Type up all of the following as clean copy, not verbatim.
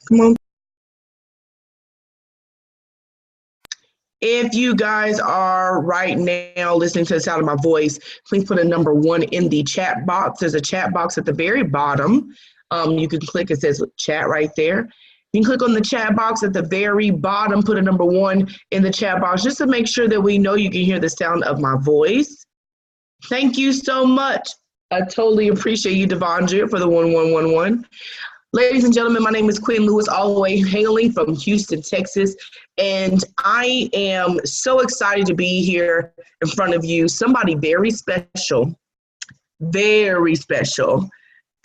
Come on. If you guys are right now listening to the sound of my voice, please put a number 1 in the chat box. There's a chat box at the very bottom. You can click, it says chat right there. You can click on the chat box at the very bottom, put a number 1 in the chat box just to make sure that we know you can hear the sound of my voice. Thank you so much. I totally appreciate you, Devondra, for the 1111. Ladies and gentlemen, my name is Quinn Lewis, all the way hailing from Houston, Texas, and I am so excited to be here in front of you. Somebody very special,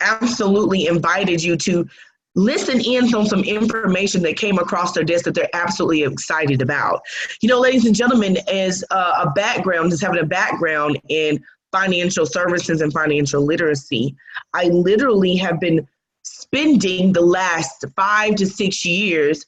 absolutely invited you to listen in on some information that came across their desk that they're absolutely excited about. You know, ladies and gentlemen, as a background, just having a background in financial services and financial literacy, I literally have been spending the last 5 to 6 years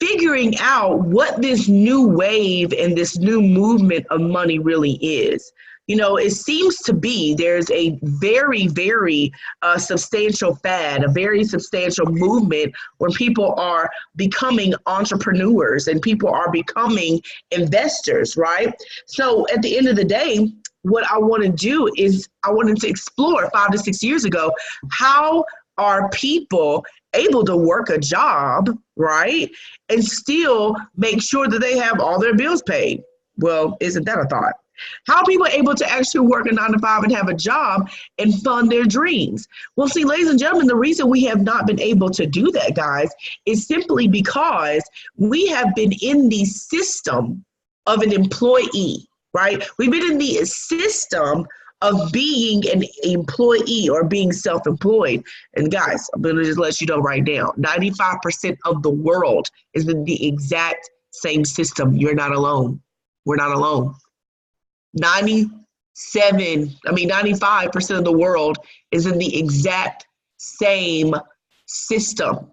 figuring out what this new wave and this new movement of money really is. You know, it seems to be there's a very, very substantial fad, a very substantial movement when people are becoming entrepreneurs and people are becoming investors, right? So at the end of the day, what I want to do is I wanted to explore 5 to 6 years ago, how are people able to work a job, right, and still make sure that they have all their bills paid? Well, isn't that a thought? How are people able to actually work a 9 to 5 and have a job and fund their dreams? Well, see, ladies and gentlemen, the reason we have not been able to do that, guys, is simply because we have been in the system of an employee, right? We've been in the system of being an employee or being self-employed. And guys, I'm going to just let you know right now, 95% of the world is in the exact same system. You're not alone. We're not alone. 95% of the world is in the exact same system.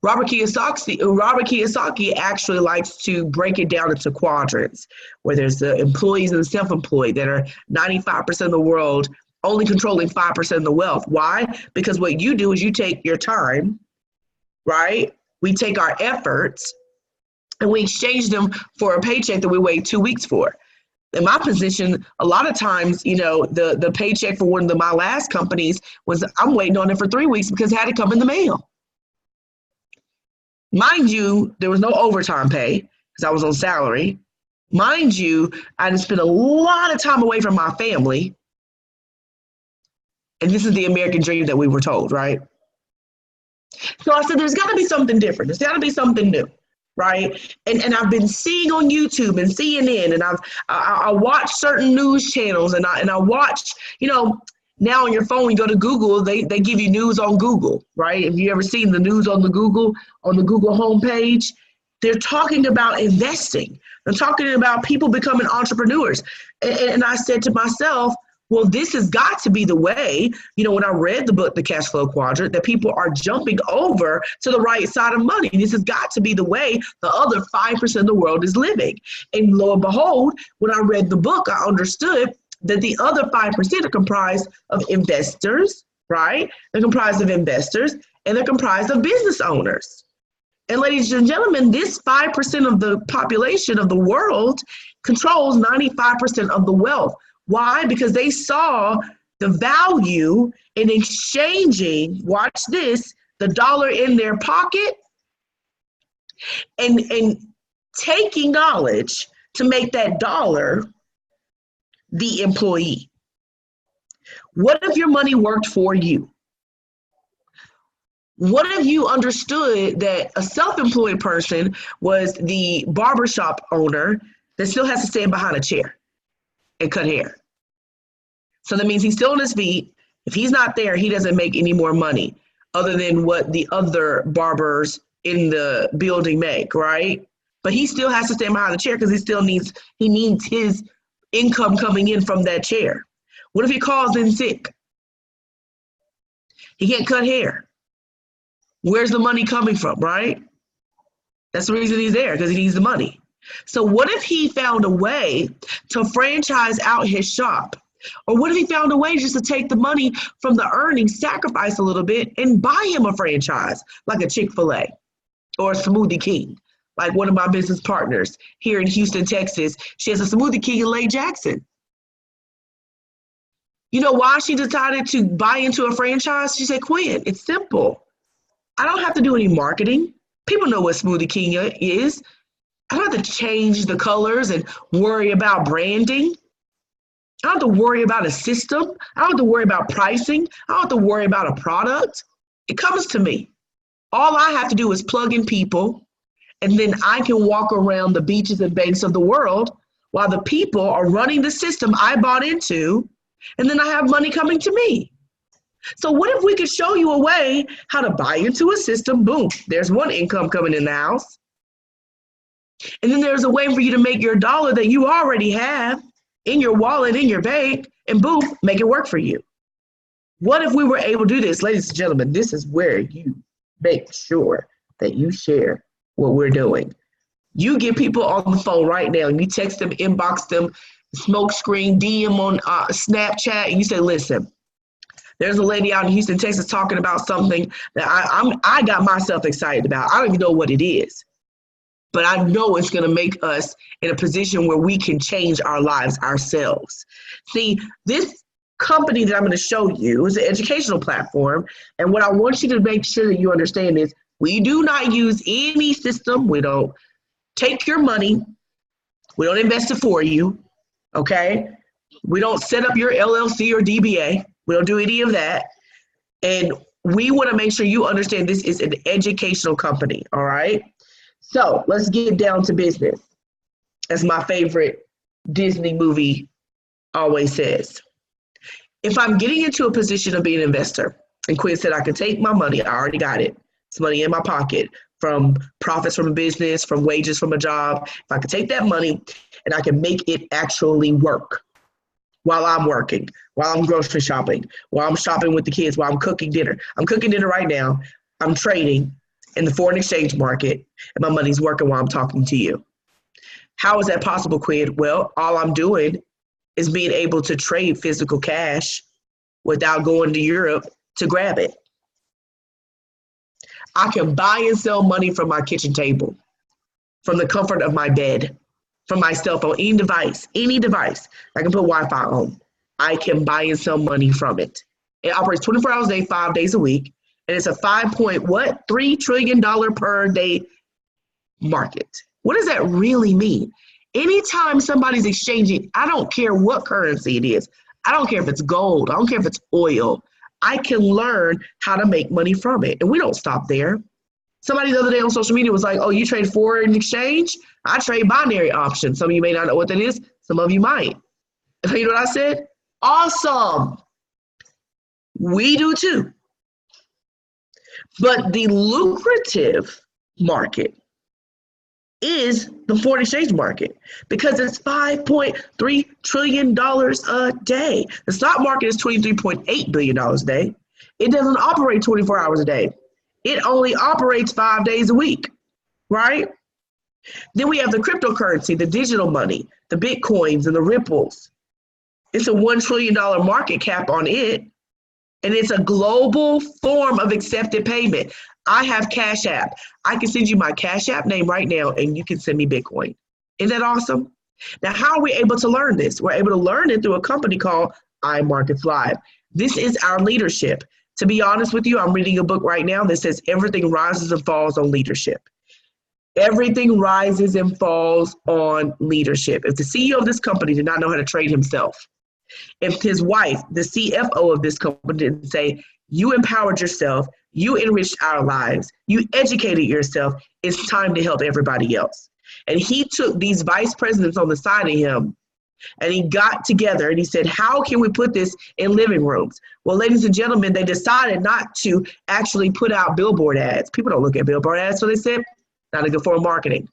Robert Kiyosaki actually likes to break it down into quadrants, where there's the employees and the self-employed that are 95% of the world, only controlling 5% of the wealth. Why? Because what you do is you take your time, right? We take our efforts and we exchange them for a paycheck that we wait 2 weeks for. In my position, a lot of times, you know, the paycheck for one of my last companies was I'm waiting on it for 3 weeks because it had to come in the mail. Mind you, there was no overtime pay because I was on salary. Mind you, I had to spend a lot of time away from my family. And this is the American dream that we were told, right? So I said, there's got to be something different. There's got to be something new, right? And I've been seeing on YouTube and CNN, and I watch certain news channels, and I watch, you know, now on your phone, you go to Google, they give you news on Google, right? Have you ever seen the news on the Google homepage? They're talking about investing. They're talking about people becoming entrepreneurs. And I said to myself, well, this has got to be the way, you know, when I read the book, The Cash Flow Quadrant, that people are jumping over to the right side of money. This has got to be the way the other 5% of the world is living. And lo and behold, when I read the book, I understood that the other 5% are comprised of investors, right? They're comprised of investors and they're comprised of business owners. And ladies and gentlemen, this 5% of the population of the world controls 95% of the wealth. Why? Because they saw the value in exchanging, watch this, the dollar in their pocket and taking knowledge to make that dollar the employee. What if your money worked for you? What if you understood that a self-employed person was the barbershop owner that still has to stand behind a chair and cut hair? So that means he's still on his feet. If he's not there, he doesn't make any more money other than what the other barbers in the building make, right? But he still has to stand behind the chair because he needs his income coming in from that chair. What if he calls in sick? He can't cut hair. Where's the money coming from, right? That's the reason he's there, because he needs the money. So what if he found a way to franchise out his shop Or what if he found a way just to take the money from the earnings, sacrifice a little bit, and buy him a franchise, like a Chick-fil-A or a Smoothie King, like one of my business partners here in Houston, Texas. She has a Smoothie King in Lake Jackson. You know why she decided to buy into a franchise? She said, Quinn, it's simple. I don't have to do any marketing. People know what Smoothie King is. I don't have to change the colors and worry about branding. I don't have to worry about a system. I don't have to worry about pricing. I don't have to worry about a product. It comes to me. All I have to do is plug in people, and then I can walk around the beaches and banks of the world while the people are running the system I bought into, and then I have money coming to me. So what if we could show you a way how to buy into a system? Boom, there's one income coming in the house. And then there's a way for you to make your dollar that you already have in your wallet, in your bank, and boom, make it work for you. What if we were able to do this? Ladies and gentlemen, this is where you make sure that you share what we're doing. You get people on the phone right now, and you text them, inbox them, smoke screen, DM on Snapchat, and you say, listen, there's a lady out in Houston, Texas talking about something that I got myself excited about. I don't even know what it is, but I know it's going to make us in a position where we can change our lives ourselves. See, this company that I'm going to show you is an educational platform. And what I want you to make sure that you understand is we do not use any system. We don't take your money. We don't invest it for you. Okay. We don't set up your LLC or DBA. We don't do any of that. And we want to make sure you understand this is an educational company. All right. So let's get down to business. As my favorite Disney movie always says. If I'm getting into a position of being an investor, and Quinn said I can take my money, I already got it. It's money in my pocket from profits from a business, from wages from a job. If I could take that money and I can make it actually work while I'm working, while I'm grocery shopping, while I'm shopping with the kids, while I'm cooking dinner. I'm cooking dinner right now. I'm trading in the foreign exchange market, and my money's working while I'm talking to you. How is that possible, Quinn? Well, all I'm doing is being able to trade physical cash without going to Europe to grab it. I can buy and sell money from my kitchen table, from the comfort of my bed, from my cell phone, any device I can put Wi-Fi on. I can buy and sell money from it. It operates 24 hours a day, 5 days a week, and it's a $3 trillion per day market. What does that really mean? Anytime somebody's exchanging, I don't care what currency it is. I don't care if it's gold. I don't care if it's oil. I can learn how to make money from it. And we don't stop there. Somebody the other day on social media was like, oh, you trade foreign exchange? I trade binary options. Some of you may not know what that is. Some of you might. You know what I said? Awesome. We do too. But the lucrative market is the foreign exchange market because it's $5.3 trillion a day. The stock market is $23.8 billion a day. It doesn't operate 24 hours a day. It only operates 5 days a week, right? Then we have the cryptocurrency, the digital money, the Bitcoins and the Ripples. It's a $1 trillion market cap on it. And it's a global form of accepted payment. I have Cash App. I can send you my Cash App name right now, and you can send me Bitcoin. Isn't that awesome? Now, how are we able to learn this? We're able to learn it through a company called iMarketsLive. This is our leadership. To be honest with you, I'm reading a book right now that says everything rises and falls on leadership. Everything rises and falls on leadership. If the CEO of this company did not know how to trade himself, if his wife, the CFO of this company, didn't say, you empowered yourself, you enriched our lives, you educated yourself, it's time to help everybody else. And he took these vice presidents on the side of him and he got together and he said, how can we put this in living rooms? Well, ladies and gentlemen, they decided not to actually put out billboard ads. People don't look at billboard ads, so they said, not a good form of marketing.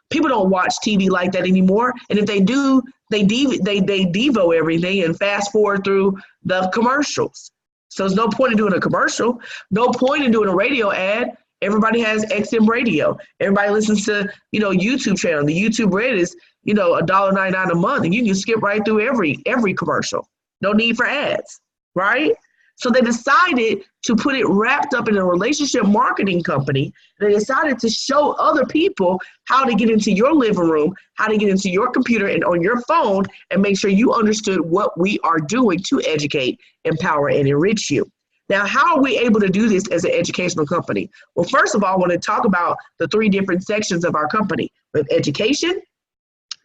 People don't watch TV like that anymore. And if they do, they devo everything and fast forward through the commercials. So there's no point in doing a commercial, no point in doing a radio ad. Everybody has XM radio. Everybody listens to, YouTube channel. The YouTube Red is, $1.99 a month, and you can skip right through every commercial. No need for ads, right? So they decided to put it wrapped up in a relationship marketing company. They decided to show other people how to get into your living room, how to get into your computer and on your phone, and make sure you understood what we are doing to educate, empower, and enrich you. Now, how are we able to do this as an educational company? Well, first of all, I want to talk about the 3 different sections of our company: with education,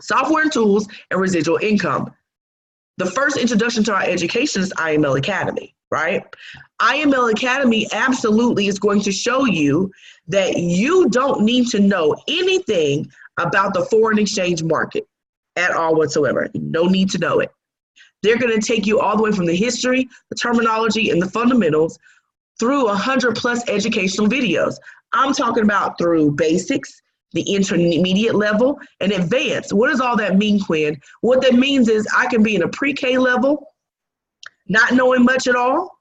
software and tools, and residual income. The first introduction to our education is IML Academy, right? IML Academy absolutely is going to show you that you don't need to know anything about the foreign exchange market at all whatsoever. No need to know it. They're going to take you all the way from the history, the terminology, and the fundamentals through 100+ educational videos. I'm talking about through basics, the intermediate level, and advanced. What does all that mean, Quinn? What that means is I can be in a pre-K level, not knowing much at all,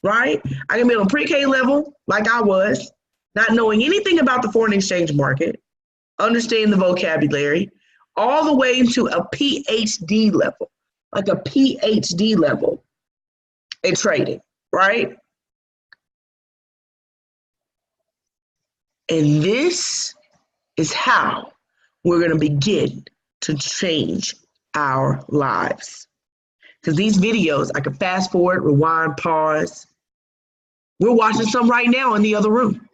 right? I can be on a pre-K level, like I was, not knowing anything about the foreign exchange market, understanding the vocabulary, all the way into a PhD level, like a PhD level in trading, right? And this is how we're going to begin to change our lives. Because these videos, I can fast forward, rewind, pause. We're watching some right now in the other room.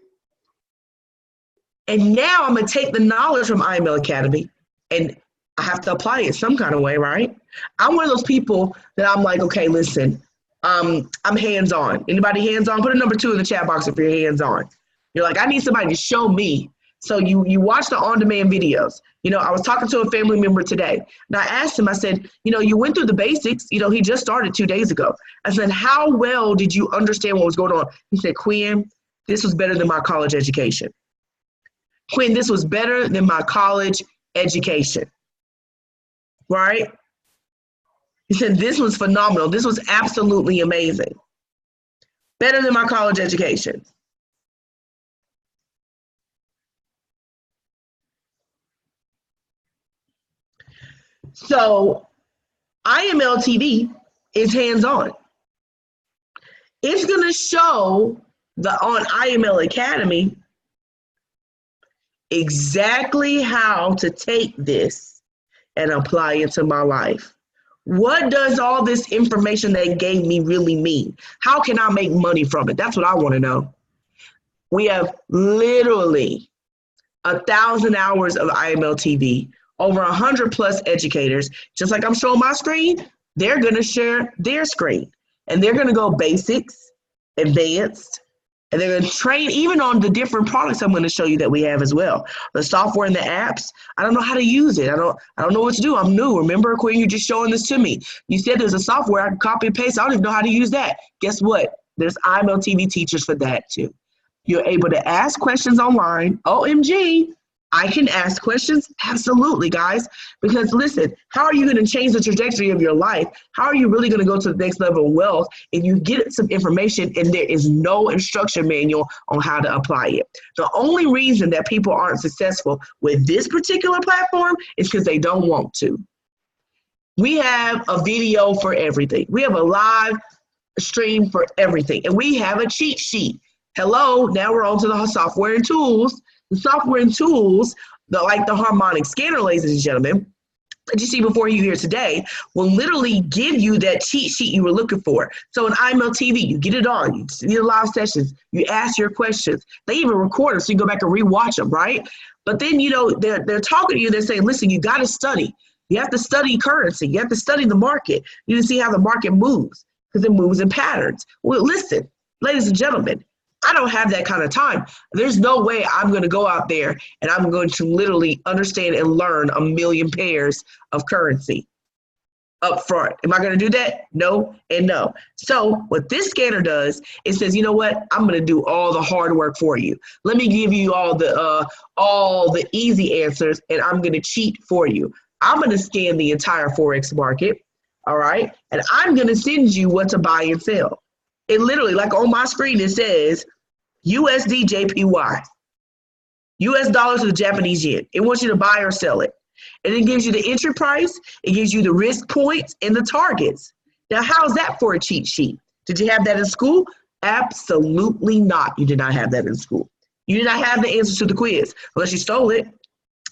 And now I'm going to take the knowledge from IML Academy and I have to apply it some kind of way, right? I'm one of those people that I'm like, okay, listen, I'm hands-on. Anybody hands-on? Put a number 2 in the chat box if you're hands-on. You're like, I need somebody to show me. So you watch the on-demand videos. You know, I was talking to a family member today, and I asked him, I said, you know, you went through the basics. You know, he just started 2 days ago. I said, how well did you understand what was going on? He said, Quinn, this was better than my college education. Quinn, this was better than my college education, right? He said, this was phenomenal. This was absolutely amazing. Better than my college education. So IML TV is hands-on. It's going to show on IML Academy exactly how to take this and apply it to my life. What does all this information they gave me really mean? How can I make money from it? That's what I want to know. We have literally 1,000 hours of IML TV. Over 100+ educators, just like I'm showing my screen, they're going to share their screen. And they're going to go basics, advanced, and they're going to train even on the different products I'm going to show you that we have as well. The software and the apps, I don't know how to use it. I don't know what to do. I'm new. Remember, Quinn, you're just showing this to me. You said there's a software I can copy and paste. I don't even know how to use that. Guess what? There's IML TV teachers for that too. You're able to ask questions online. OMG. I can ask questions? Absolutely, guys. Because listen, how are you going to change the trajectory of your life? How are you really going to go to the next level of wealth if you get some information and there is no instruction manual on how to apply it? The only reason that people aren't successful with this particular platform is because they don't want to. We have a video for everything. We have a live stream for everything. And we have a cheat sheet. Hello, now we're on to the software and tools. The software and tools, like the harmonic scanner, ladies and gentlemen, that you see before you here today, will literally give you that cheat sheet you were looking for. So in IML TV, you get it on, you see the live sessions, you ask your questions. They even record them so you can go back and rewatch them, right? But then, you know, they're talking to you, they're saying, listen, you got to study. You have to study currency. You have to study the market. You need to see how the market moves because it moves in patterns. Well, listen, ladies and gentlemen, I don't have that kind of time. There's no way I'm going to go out there and I'm going to literally understand and learn 1 million pairs of currency up front. Am I going to do that? No and no. So what this scanner does, it says, you know what? I'm going to do all the hard work for you. Let me give you all the easy answers, and I'm going to cheat for you. I'm going to scan the entire Forex market, all right? And I'm going to send you what to buy and sell. It literally, like on my screen, it says USD JPY, US dollars to the Japanese yen. It wants you to buy or sell it. And it gives you the entry price. It gives you the risk points and the targets. Now, how's that for a cheat sheet? Did you have that in school? Absolutely not. You did not have that in school. You did not have the answers to the quiz. Unless you stole it,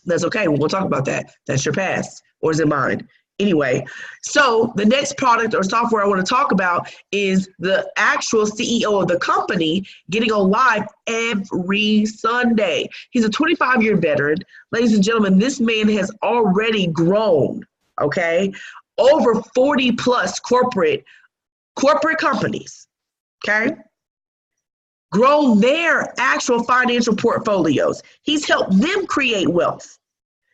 that's okay. We'll talk about that. That's your past, or is it mine? Anyway, so the next product or software I want to talk about is the actual CEO of the company getting on live every Sunday. He's a 25-year veteran. Ladies and gentlemen, this man has already grown, okay, over 40 plus corporate companies, okay, grown their actual financial portfolios. He's helped them create wealth.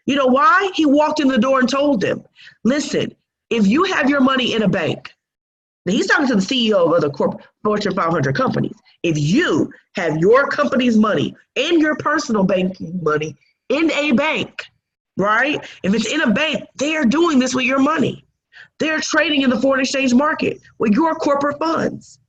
You know why? He walked in the door and told them, listen, if you have your money in a bank, now he's talking to the CEO of other Fortune 500 companies. If you have your company's money and your personal banking money in a bank, right? If it's in a bank, they are doing this with your money. They're trading in the foreign exchange market with your corporate funds.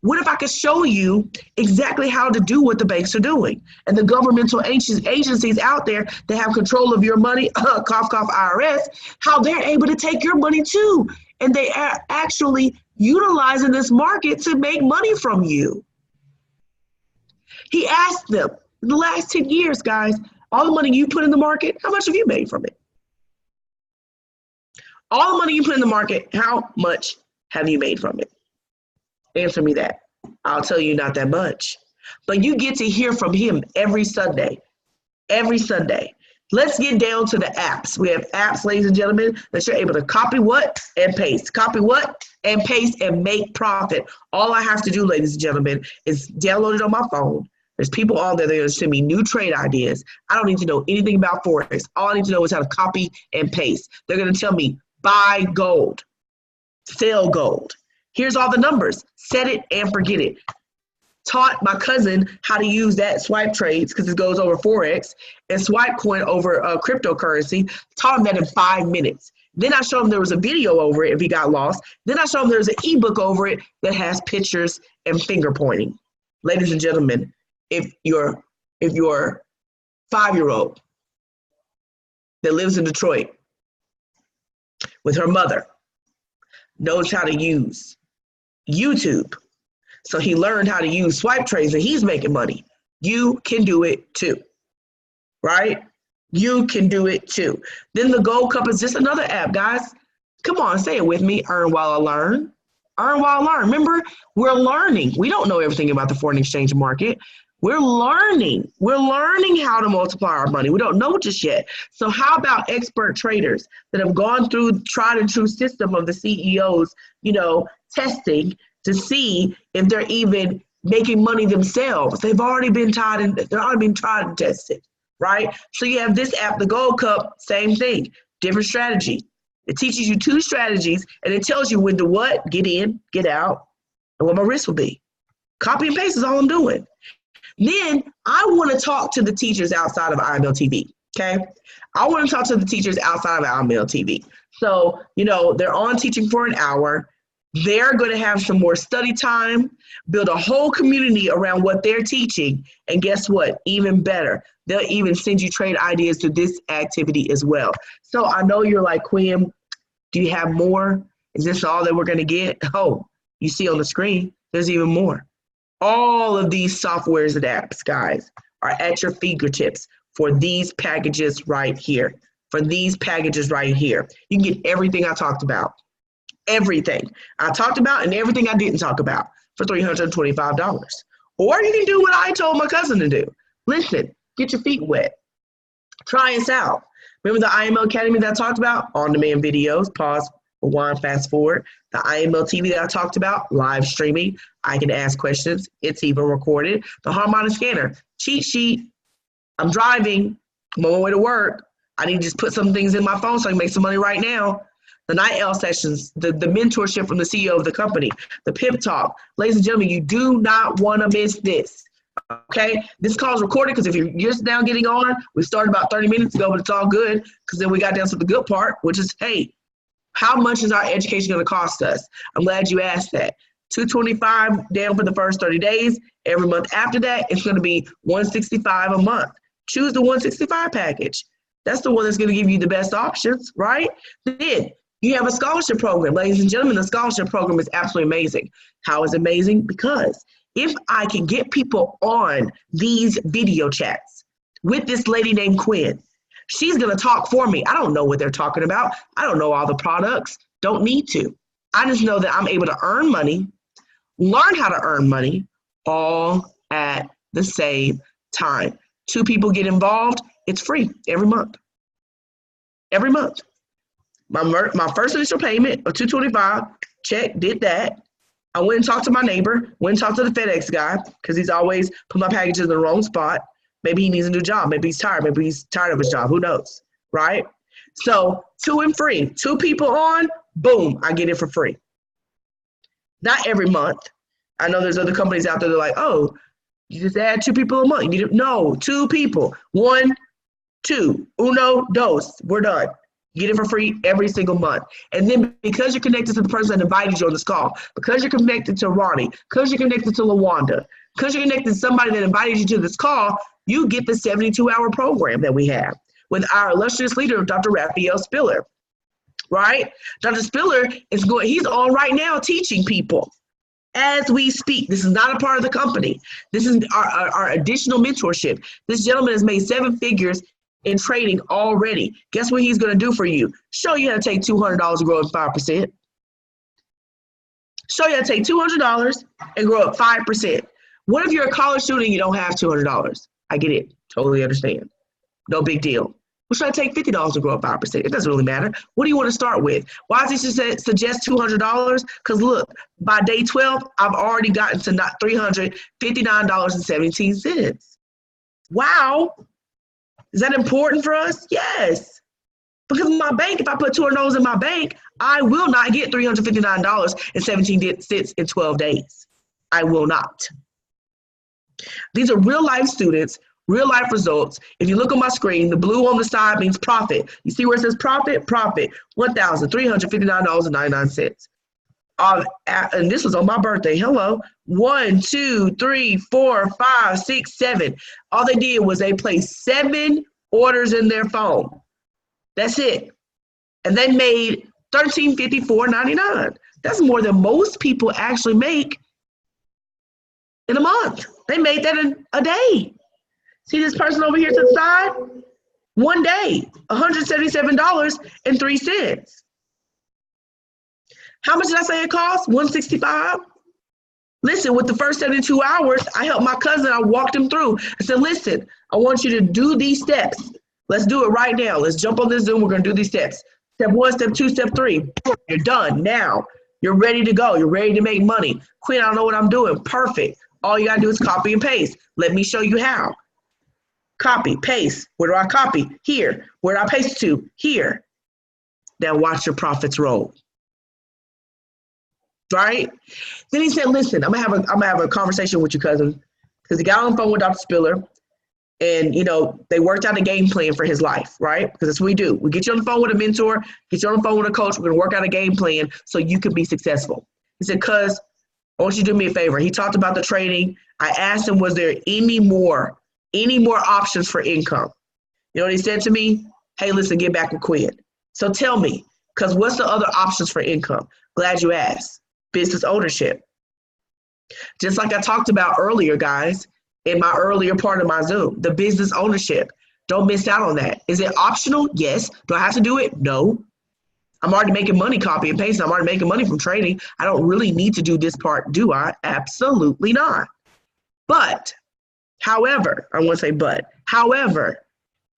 What if I could show you exactly how to do what the banks are doing and the governmental agencies out there that have control of your money, cough, cough, IRS, how they're able to take your money too. And they are actually utilizing this market to make money from you. He asked them, in the last 10 years, guys, all the money you put in the market, how much have you made from it? All the money you put in the market, how much have you made from it? Answer me that. I'll tell you not that much. But you get to hear from him every Sunday. Every Sunday. Let's get down to the apps. We have apps, ladies and gentlemen, that you're able to copy what and paste. Copy what and paste and make profit. All I have to do, ladies and gentlemen, is download it on my phone. There's people on there that are going to send me new trade ideas. I don't need to know anything about Forex. All I need to know is how to copy and paste. They're going to tell me buy gold, sell gold. Here's all the numbers. Set it and forget it. Taught my cousin how to use that swipe trades because it goes over Forex and swipe coin over cryptocurrency. Taught him that in 5 minutes. Then I showed him there was a video over it if he got lost. Then I showed him there's an ebook over it that has pictures and finger pointing. Ladies and gentlemen, if your 5-year-old that lives in Detroit with her mother knows how to use YouTube, so he learned how to use swipe trades and he's making money, you can do it too, right? You can do it too. Then the Gold Cup is just another app, guys. Come on, say it with me. Earn while I learn. Earn while I learn. Remember, we're learning. We don't know everything about the foreign exchange market. We're learning. We're learning how to multiply our money. We don't know just yet. So how about expert traders that have gone through tried and true system of the CEOs, testing to see if they're even making money themselves. They've already been tried and tested, right? So you have this app, the Gold Cup, same thing, different strategy. It teaches you 2 strategies and it tells you when to what, get in, get out, and what my risk will be. Copy and paste is all I'm doing. Then I want to talk to the teachers outside of IML TV, okay? I want to talk to the teachers outside of IML TV. So, they're on teaching for an hour. They're going to have some more study time, build a whole community around what they're teaching. And guess what? Even better, they'll even send you trade ideas to this activity as well. So I know you're like, Quinn, do you have more? Is this all that we're going to get? Oh, you see on the screen, there's even more. All of these softwares and apps, guys, are at your fingertips for these packages right here. For these packages right here. You can get everything I talked about. Everything I talked about and everything I didn't talk about for $325. Or you can do what I told my cousin to do. Listen, get your feet wet. Try us out. Remember the IML Academy that I talked about? On-demand videos, pause, rewind, fast forward. The IML TV that I talked about, live streaming. I can ask questions. It's even recorded. The Harmonic scanner, cheat sheet. I'm driving. I'm on my way to work. I need to just put some things in my phone so I can make some money right now. The night L sessions, the mentorship from the CEO of the company, the pip talk. Ladies and gentlemen, you do not want to miss this. Okay, this call is recorded because if you're just now getting on, we started about 30 minutes ago, but it's all good because then we got down to the good part, which is, hey, how much is our education going to cost us? I'm glad you asked that. $225 down for the first 30 days. Every month after that, it's going to be $165 a month. Choose the $165 package. That's the one that's going to give you the best options, right? Then You have a scholarship program. Ladies and gentlemen, the scholarship program is absolutely amazing. How is it amazing? Because if I can get people on these video chats with this lady named Quinn, she's going to talk for me. I don't know what they're talking about. I don't know all the products. Don't need to. I just know that I'm able to earn money, learn how to earn money, all at the same time. 2 people get involved. It's free every month. Every month. My first initial payment of $225, check, did that. I went and talked to my neighbor, went and talked to the FedEx guy, because he's always put my packages in the wrong spot. Maybe he needs a new job. Maybe he's tired. Maybe he's tired of his job. Who knows, right? So 2 and free. 2 people on, boom, I get it for free. Not every month. I know there's other companies out there that are like, oh, you just add 2 people a month. You need to, no, 2 people. 1, 2, uno, dos. We're done. You get it for free every single month. And then because you're connected to the person that invited you on this call, because you're connected to Ronnie, because you're connected to LaWanda, because you're connected to somebody that invited you to this call, you get the 72-hour program that we have with our illustrious leader, Dr. Raphael Spiller, right? Dr. Spiller is going, he's on right now teaching people as we speak. This is not a part of the company. This is our additional mentorship. This gentleman has made 7 figures in trading already. Guess what he's going to do for you? Show you how to take $200 and grow at 5%. Show you how to take $200 and grow at 5%. What if you're a college student and you don't have $200? I get it. Totally understand. No big deal. Well, should I take $50 and grow at 5%? It doesn't really matter. What do you want to start with? Why does he suggest $200? Because look, by day 12, I've already gotten to $359.17. Wow. Is that important for us? Yes. Because in my bank, if I put $200 in my bank, I will not get $359.17 in 12 days. I will not. These are real life students, real life results. If you look on my screen, the blue on the side means profit. You see where it says profit? Profit, $1,359.99. And this was on my birthday. Hello. 1, 2, 3, 4, 5, 6, 7. All they did was they placed 7 orders in their phone. That's it. And they made $1,354.99. That's more than most people actually make in a month. They made that in a day. See this person over here to the side? One day, $177.03. How much did I say it cost? $165. Listen, with the first 72 hours, I helped my cousin. I walked him through. I said, listen, I want you to do these steps. Let's do it right now. Let's jump on this Zoom. We're going to do these steps. Step 1, step 2, step 3. You're done now. You're ready to go. You're ready to make money. Quinn, I don't know what I'm doing. Perfect. All you got to do is copy and paste. Let me show you how. Copy, paste. Where do I copy? Here. Where do I paste to? Here. Now watch your profits roll. Right? Then he said, listen, I'm gonna have a conversation with your cousin, because he got on the phone with Dr. Spiller, and they worked out a game plan for his life, right? Because that's what we do. We get you on the phone with a mentor, get you on the phone with a coach. We're gonna work out a game plan so you can be successful. He said, cuz, I want you to do me a favor. He talked about the trading. I asked him, was there any more options for income? You know what he said to me? Hey, listen, get back with Quinn. So tell me, because what's the other options for income? Glad you asked. Business ownership. Just like I talked about earlier, guys, in my earlier part of my Zoom, the business ownership. Don't miss out on that. Is it optional? Yes. Do I have to do it? No. I'm already making money copy and paste. I'm already making money from trading. I don't really need to do this part, do I? Absolutely not. But, however,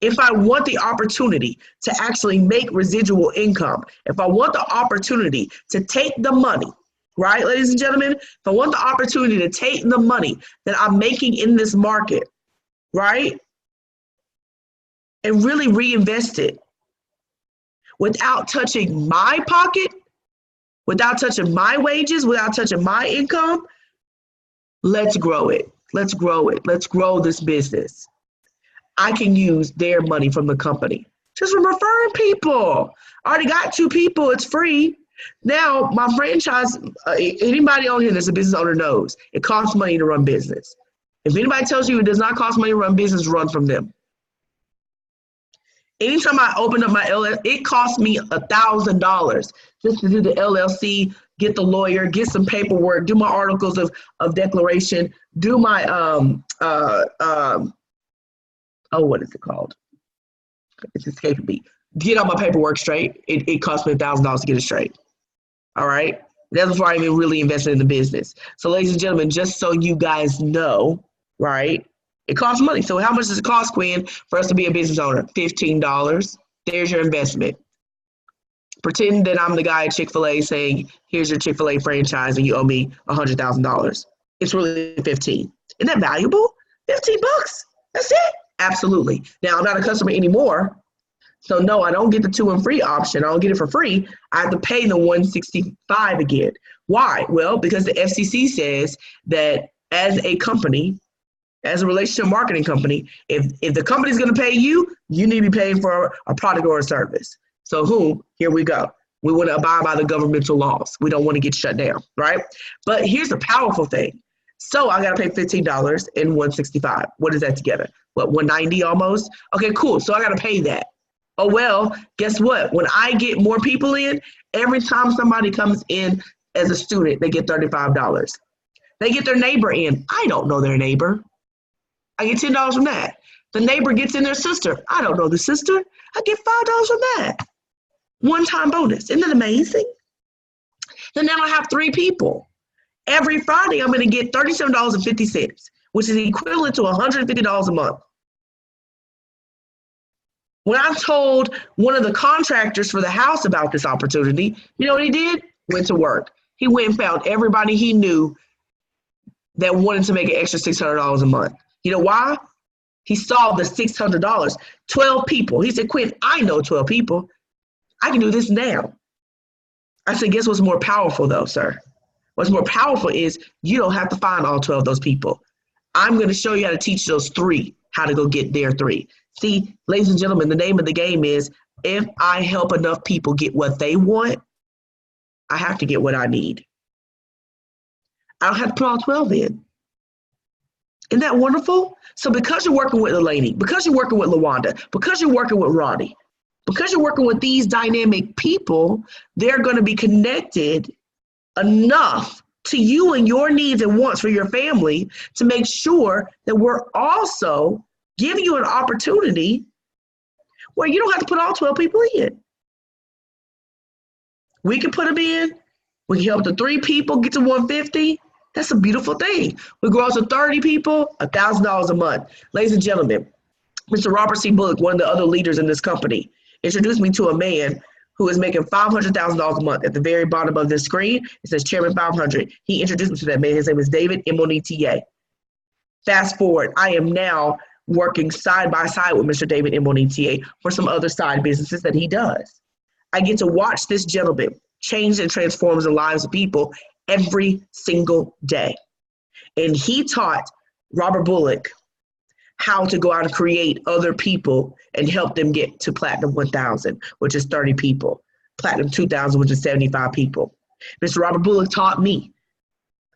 if I want the opportunity to actually make residual income, if I want the opportunity to take the money, right, ladies and gentlemen, if I want the opportunity to take the money that I'm making in this market, right, and really reinvest it without touching my pocket, without touching my wages, without touching my income, let's grow it. Let's grow it. Let's grow this business. I can use their money from the company. Just from referring people. I already got 2 people. It's free. Now, my franchise, anybody on here that's a business owner knows it costs money to run business. If anybody tells you it does not cost money to run business, run from them. Anytime I open up my LLC, it cost me $1,000 just to do the LLC, get the lawyer, get some paperwork, do my articles of declaration, do my what is it called? It's escaping me. Get all my paperwork straight. It cost me $1,000 to get it straight. All right. That's before I even really invested in the business. So, ladies and gentlemen, just so you guys know, right? It costs money. So how much does it cost, Quinn, for us to be a business owner? $15. There's your investment. Pretend that I'm the guy at Chick-fil-A saying, here's your Chick-fil-A franchise and you owe me $100,000. It's really 15. Isn't that valuable? 15 bucks. That's it. Absolutely. Now, I'm not a customer anymore. So no, I don't get the 2 and free option. I don't get it for free. I have to pay the $165 again. Why? Well, because the FCC says that as a company, as a relationship marketing company, if the company's going to pay you, you need to be paying for a product or a service. So here we go. We want to abide by the governmental laws. We don't want to get shut down, right? But here's the powerful thing. So I got to pay $15 and $165. What is that together? What, $190 almost? Okay, cool. So I got to pay that. Oh, well, guess what? When I get more people in, every time somebody comes in as a student, they get $35. They get their neighbor in. I don't know their neighbor. I get $10 from that. The neighbor gets in their sister. I don't know the sister. I get $5 from that. One-time bonus. Isn't that amazing? Then now I have 3 people. Every Friday, I'm going to get $37.50, which is equivalent to $150 a month. When I told one of the contractors for the house about this opportunity, you know what he did? Went to work. He went and found everybody he knew that wanted to make an extra $600 a month. You know why? He saw the $600. 12 people. He said, Quinn, I know 12 people. I can do this now. I said, guess what's more powerful though, sir? What's more powerful is you don't have to find all 12 of those people. I'm going to show you how to teach those 3 how to go get their 3. See, ladies and gentlemen, the name of the game is if I help enough people get what they want, I have to get what I need. I don't have to put all 12 in. Isn't that wonderful? So because you're working with Elaine, because you're working with LaWanda, because you're working with Ronnie, because you're working with these dynamic people, they're going to be connected enough to you and your needs and wants for your family to make sure that we're also giving you an opportunity where you don't have to put all 12 people in. We can put them in. We can help the 3 people get to 150. That's a beautiful thing. We grow to 30 people, $1,000 a month. Ladies and gentlemen, Mr. Robert C. Bullock, one of the other leaders in this company, introduced me to a man who is making $500,000 a month. At the very bottom of this screen, it says Chairman 500. He introduced me to that man. His name is David Imonita. Fast forward, I am now working side by side with Mr. David Imonita for some other side businesses that he does. I get to watch this gentleman change and transform the lives of people every single day. And he taught Robert Bullock how to go out and create other people and help them get to Platinum 1,000, which is 30 people. Platinum 2,000, which is 75 people. Mr. Robert Bullock taught me.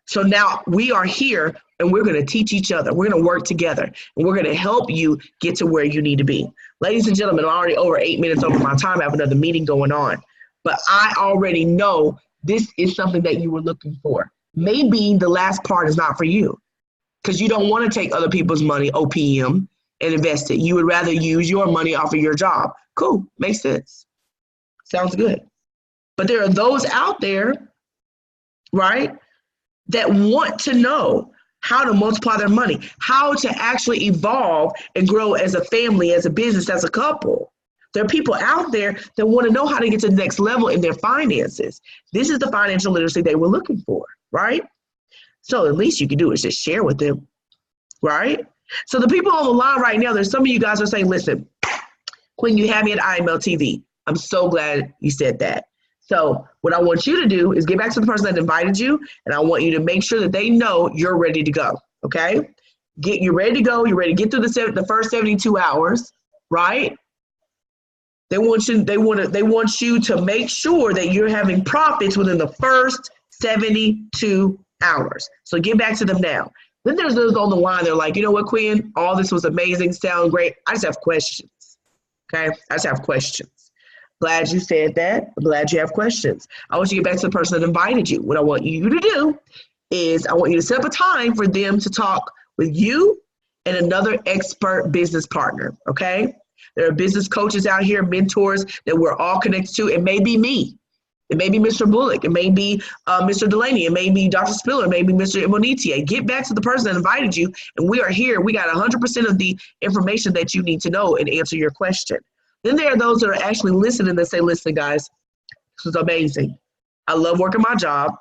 So now we are here and we're going to teach each other. We're going to work together and we're going to help you get to where you need to be. Ladies and gentlemen, I'm already over 8 minutes over my time. I have another meeting going on, but I already know this is something that you were looking for. Maybe the last part is not for you because you don't want to take other people's money, OPM, and invest it. You would rather use your money off of your job. Cool. Makes sense. Sounds good. But there are those out there, right, that want to know how to multiply their money, how to actually evolve and grow as a family, as a business, as a couple. There are people out there that want to know how to get to the next level in their finances. This is the financial literacy they were looking for, right? So the least you can do is just share with them, right? So the people on the line right now, there's some of you guys are saying, listen, Quinn, you have me at IML TV. I'm so glad you said that. So what I want you to do is get back to the person that invited you, and I want you to make sure that they know you're ready to go, okay? You're ready to go. You're ready to get through the first 72 hours, right? They want you to make sure that you're having profits within the first 72 hours. So get back to them now. Then there's those on the line. They're like, you know what, Quinn? All this was amazing. Sound great. I just have questions. Okay, I just have questions. Glad you said that. I'm glad you have questions. I want you to get back to the person that invited you. What I want you to do is I want you to set up a time for them to talk with you and another expert business partner, okay? There are business coaches out here, mentors that we're all connected to. It may be me. It may be Mr. Bullock. It may be Mr. Delaney. It may be Dr. Spiller. It may be Mr. Imonitie. Get back to the person that invited you, and we are here. We got 100% of the information that you need to know and answer your question. Then there are those that are actually listening that say, listen, guys, this is amazing. I love working my job.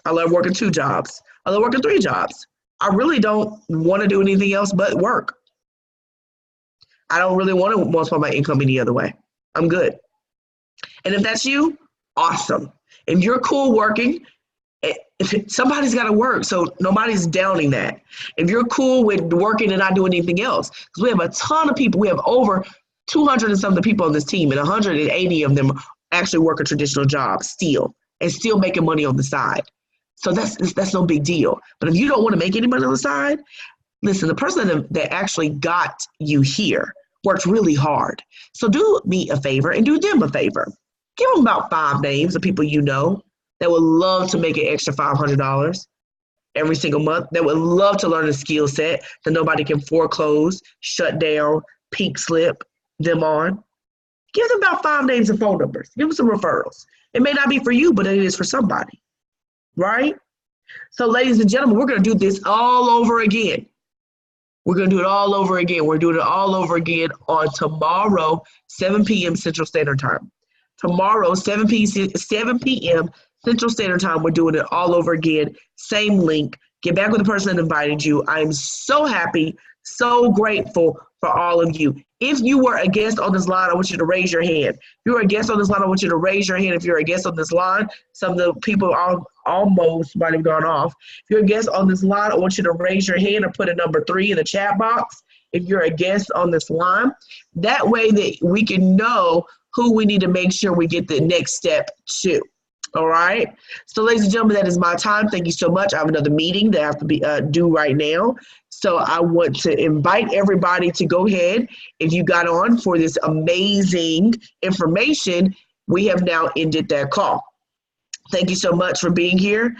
I love working 2 jobs. I love working 3 jobs. I really don't want to do anything else but work. I don't really want to multiply my income any other way. I'm good. And if that's you, awesome. If you're cool working, somebody's got to work, so nobody's downing that. If you're cool with working and not doing anything else, because we have a ton of people, we have over 200 and something people on this team, and 180 of them actually work a traditional job still, and still making money on the side. So that's no big deal. But if you don't want to make any money on the side, listen, the person that actually got you here worked really hard. So do me a favor and do them a favor. Give them about 5 names of people you know that would love to make an extra $500 every single month, that would love to learn a skill set that nobody can foreclose, shut down, pink slip them on. Give them about 5 names and phone numbers. Give them some referrals. It may not be for you, but it is for somebody, right? So ladies and gentlemen, we're going to do this all over again. We're going to do it all over again. We're doing it all over again on tomorrow, 7 p.m. Central Standard Time. Tomorrow, 7 p.m. Central Standard Time, we're doing it all over again. Same link. Get back with the person that invited you. I am so happy, so grateful for all of you. If you were a guest on this line, I want you to raise your hand. If you were a guest on this line, I want you to raise your hand. If you're a guest on this line, some of the people almost might have gone off. If you're a guest on this line, I want you to raise your hand or put a number 3 in the chat box if you're a guest on this line. That way that we can know who we need to make sure we get the next step to. All right. So ladies and gentlemen, that is my time. Thank you so much. I have another meeting that I have to do right now. So I want to invite everybody to go ahead. If you got on for this amazing information, we have now ended that call. Thank you so much for being here.